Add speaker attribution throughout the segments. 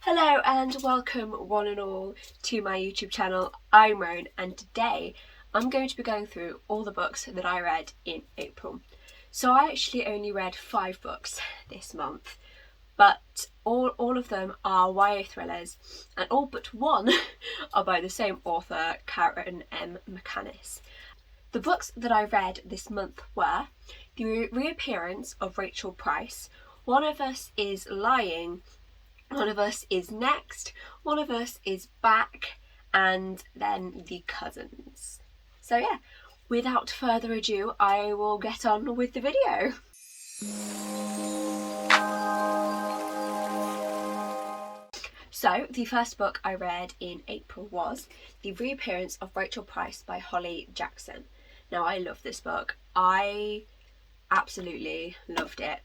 Speaker 1: Hello and welcome one and all to my YouTube channel. I'm Roan and today I'm going to be going through all the books that I read in April. So I actually only read 5 books this month, but all of them are YA thrillers and all but one are by the same author, Karen M. McManus. The books that I read this month were The Reappearance of Rachel Price, One of Us is Lying, One of Us is Next, One of Us is Back, and then The Cousins. So yeah, without further ado, I will get on with the video. So the first book I read in April was The Reappearance of Rachel Price by Holly Jackson. Now I love this book. I absolutely loved it.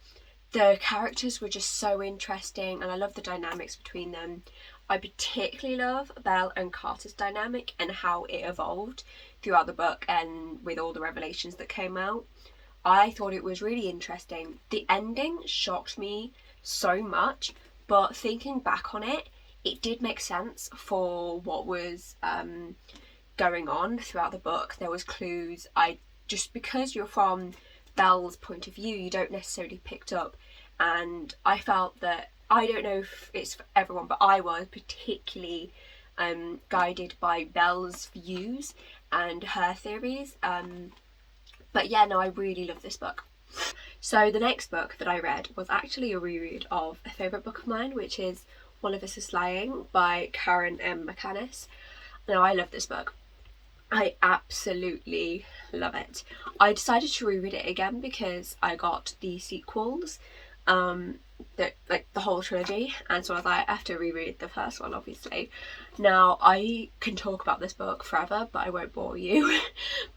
Speaker 1: The characters were just so interesting and I love the dynamics between them. I particularly love Belle and Carter's dynamic and how it evolved throughout the book and with all the revelations that came out. I thought it was really interesting. The ending shocked me so much, but thinking back on it, it did make sense for what was going on throughout the book. There was clues. Just because you're from Belle's point of view, you don't necessarily picked up, and I felt that, I don't know if it's for everyone, but I was particularly guided by Belle's views and her theories, but yeah, no, I really love this book. So the next book that I read was actually a reread of a favourite book of mine, which is One of Us is Lying by Karen M. McManus. Now I love this book. I absolutely love it. I decided to reread it again because I got the sequels, the whole trilogy, and so I was like, I have to reread the first one, obviously. Now I can talk about this book forever, but I won't bore you.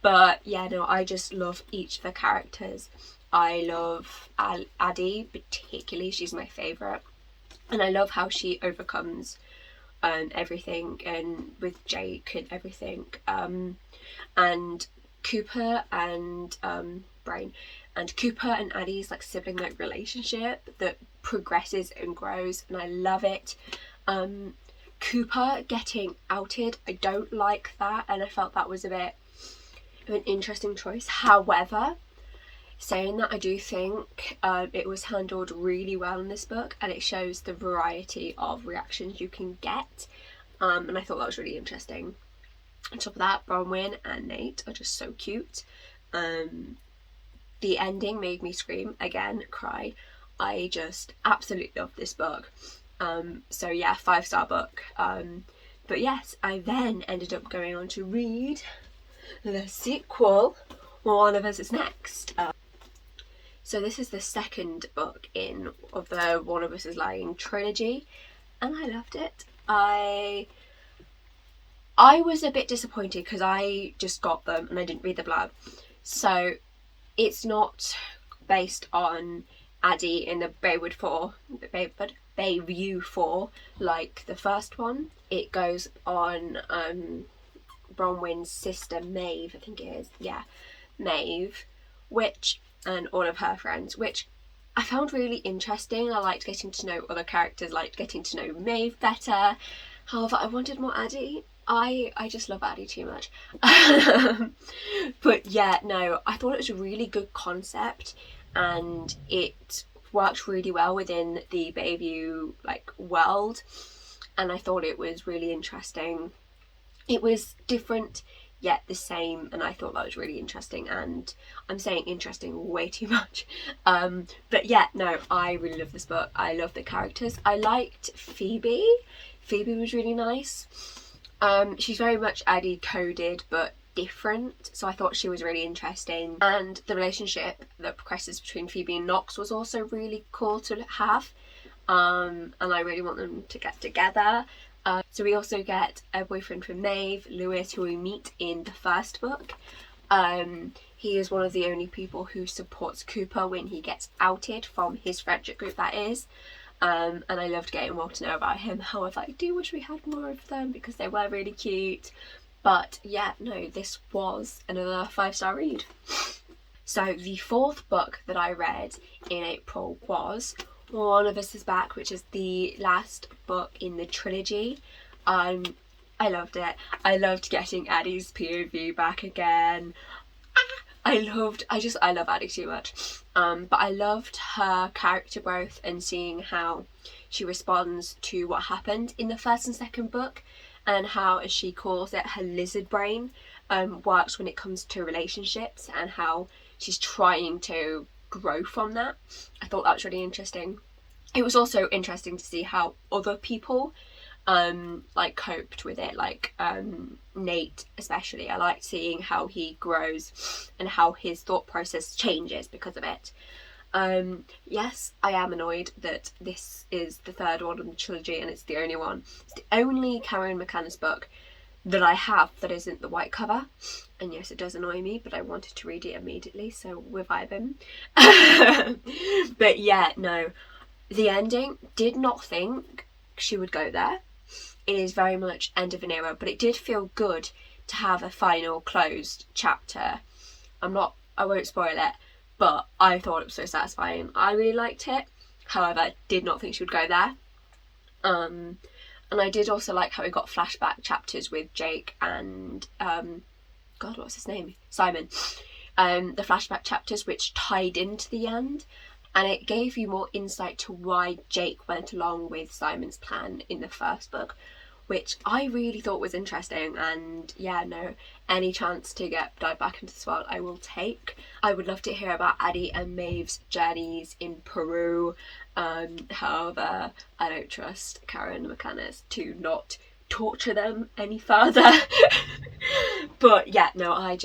Speaker 1: But yeah, no, I just love each of the characters. I love Addie particularly, she's my favourite, and I love how she overcomes everything, and with Jake and everything, and Cooper and Brain, and Cooper and Addie's like sibling like relationship that progresses and grows, and I love it. Cooper getting outed, I don't like that, and I felt that was a bit of an interesting choice. However, saying that, I do think it was handled really well in this book, and it shows the variety of reactions you can get, and I thought that was really interesting. On top of that, Bronwyn and Nate are just so cute. The ending made me scream again, cry. I just absolutely love this book. So yeah, 5-star book. But yes, I then ended up going on to read the sequel, One of Us is Next. So this is the second book of the One of Us is Lying trilogy, and I loved it. I was a bit disappointed because I just got them and I didn't read the blurb. So it's not based on Addie in the Bayview 4 like the first one. It goes on Bronwyn's sister Maeve, I think it is. Yeah, Maeve, and all of her friends, which I found really interesting. I liked getting to know other characters, liked getting to know Maeve better. However, I wanted more Addie. I just love Addie too much. But yeah, no, I thought it was a really good concept and it worked really well within the Bayview world, and I thought it was really interesting. It was different yet the same, and I thought that was really interesting, and I'm saying interesting way too much. But yeah, no, I really love this book. I love the characters. I liked Phoebe. Phoebe was really nice. She's very much Addie coded but different, so I thought she was really interesting, and the relationship that progresses between Phoebe and Knox was also really cool to have, and I really want them to get together. So we also get a boyfriend from Maeve, Lewis, who we meet in the first book. He is one of the only people who supports Cooper when he gets outed from his friendship group, that is. And I loved getting more to know about him. However, I do wish we had more of them because they were really cute. But yeah, no, this was another 5-star read. So the fourth book that I read in April was One of Us is Back, which is the last book in the trilogy. I loved it. I loved getting Addie's POV back again. I love Addie too much. But I loved her character growth and seeing how she responds to what happened in the first and second book, and how, as she calls it, her lizard brain works when it comes to relationships, and how she's trying to grow from that. I thought that was really interesting. It was also interesting to see how other people like coped with it, like Nate especially. I liked seeing how he grows and how his thought process changes because of it. Yes, I am annoyed that this is the third one in the trilogy and it's the only one. It's the only Karen McManus book that I have that isn't the white cover, and yes, it does annoy me, but I wanted to read it immediately, so we're vibing. But yeah, no, the ending, did not think she would go there. It is very much end of an era, but it did feel good to have a final closed chapter. I won't spoil it, but I thought it was so satisfying. I really liked it. However, did not think she would go there. And I did also like how we got flashback chapters with Jake and God, what's his name? Simon. The flashback chapters which tied into the end, and it gave you more insight to why Jake went along with Simon's plan in the first book, which I really thought was interesting. And yeah, no, any chance to dive back into this world I will take. I would love to hear about Addie and Maeve's journeys in Peru. However, I don't trust Karen McManus to not torture them any further. But yeah, no, I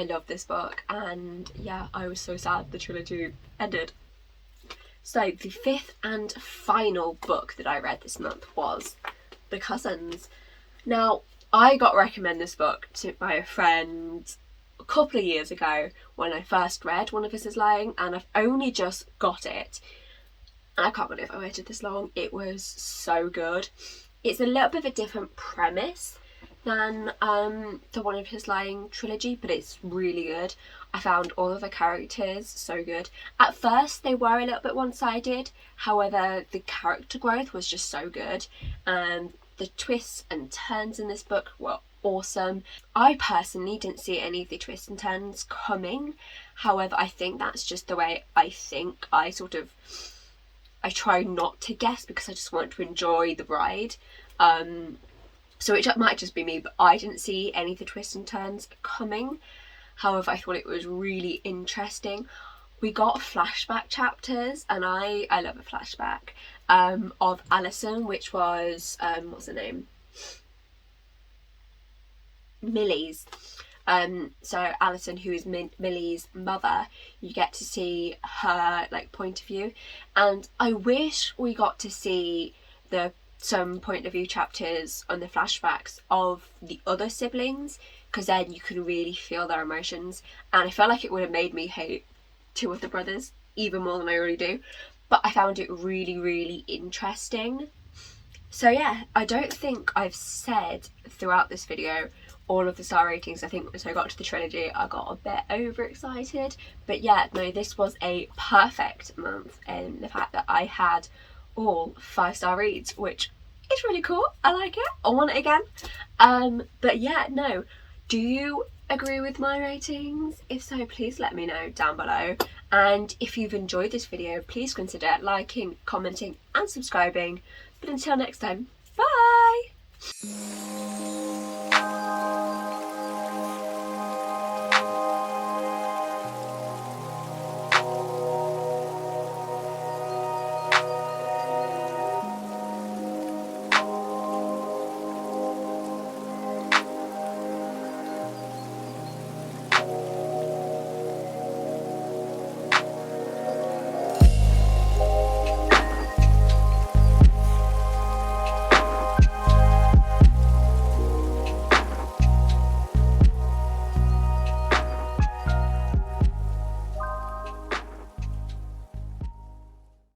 Speaker 1: love this book, and yeah, I was so sad the trilogy ended. So the fifth and final book that I read this month was The Cousins. Now, I got recommended this book by a friend a couple of years ago when I first read One of Us is Lying, and I've only just got it. And I can't believe I waited this long. It was so good. It's a little bit of a different premise than the One of His Lying trilogy, but it's really good. I found all of the characters so good. At first they were a little bit one-sided, however the character growth was just so good, and the twists and turns in this book were awesome. I personally didn't see any of the twists and turns coming, however I think that's just the way I think. I try not to guess because I just want to enjoy the ride. So it might just be me, but I didn't see any of the twists and turns coming. However, I thought it was really interesting. We got flashback chapters, and I love a flashback of Alison, which was, what's her name? Millie's. So Alison, who is Millie's mother, you get to see her like point of view, and I wish we got to see some point of view chapters on the flashbacks of the other siblings, because then you can really feel their emotions, and I felt like it would have made me hate two of the brothers even more than I already do. But I found it really, really interesting. So yeah, I don't think I've said throughout this video all of the star ratings. I think once I got to the trilogy I got a bit overexcited, but yeah, no, this was a perfect month in the fact that I had all 5-star reads, which is really cool. I like it. I want it again. But yeah, no, do you agree with my ratings? If so, please let me know down below, and if you've enjoyed this video, please consider liking, commenting and subscribing. But until next time, bye!